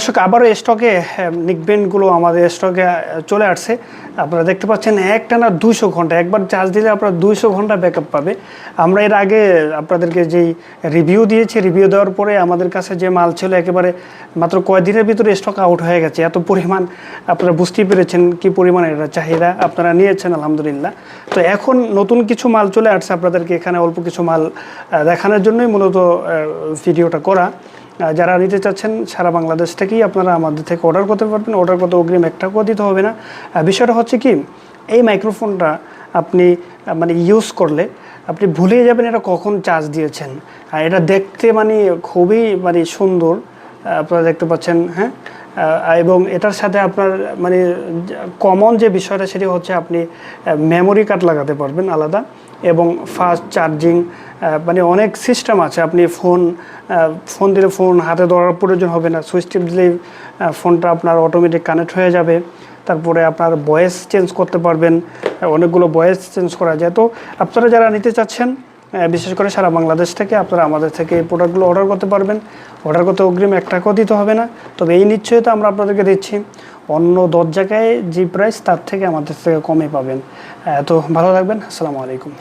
দর্শক আবারও স্টকে নিকবেন্ডগুলো আমাদের স্টকে চলে আসছে। আপনারা দেখতে পাচ্ছেন একটানা 200 ঘন্টা, একবার চার্জ দিলে আপনারা 200 ঘন্টা ব্যাকআপ পাবে। আমরা এর আগে আপনাদেরকে যেই রিভিউ দিয়েছি, রিভিউ দেওয়ার পরে আমাদের কাছে যে মাল ছিল একেবারে মাত্র কয়েকদিনের ভিতরে স্টক আউট হয়ে গেছে। এত পরিমাণ আপনারা বুঝতেই পেরেছেন কি পরিমাণ এটা চাহিদা, আপনারা নিয়েছেন আলহামদুলিল্লাহ। তো এখন নতুন কিছু মাল চলে আসছে, আপনাদেরকে এখানে অল্প কিছু মাল দেখানোর জন্যই মূলত ভিডিওটা করা। যারা নিতে চাচ্ছেন সারা বাংলাদেশ থেকেই আপনারা আমাদের থেকে অর্ডার করতে পারবেন। অর্ডার করতে অগ্রিম 1 টাকাও দিতে হবে না। বিষয়টা হচ্ছে কি, এই মাইক্রোফোনটা আপনি মানে ইউজ করলে আপনি ভুলে যাবেন এটা কখন চার্জ দিয়েছেন। এটা দেখতে মানে খুবই মানে সুন্দর, আপনারা দেখতে পাচ্ছেন। হ্যাঁ, এবং এটার সাথে আপনার মানে কমন যে বিষয়টা সেটি হচ্ছে আপনি মেমোরি কার্ড লাগাতে পারবেন আলাদা, এবং ফাস্ট চার্জিং মানে অনেক সিস্টেম আছে। আপনি ফোন দিলে ফোন হাতে ধরার প্রয়োজন হবে না, সুইচ টিপ দিলেই ফোনটা আপনার অটোমেটিক কানেক্ট হয়ে যাবে। তারপরে আপনার ভয়েস চেঞ্জ করতে পারবেন, অনেকগুলো ভয়েস চেঞ্জ করা যায়। তো আপনারা যারা নিতে চাচ্ছেন বিশেষ করে সারা বাংলাদেশ থেকে, আপনারা আমাদের থেকে এই প্রোডাক্টগুলো অর্ডার করতে পারবেন। অর্ডার করতে অগ্রিম 1 টাকাও দিতে হবে না। তবে এই নিশ্চয়তা আমরা আপনাদেরকে দিচ্ছি, অন্য 10 জায়গায় যে প্রাইস তার থেকে আমাদের থেকে কমে পাবেন। তো ভালো থাকবেন। আসসালামু আলাইকুম।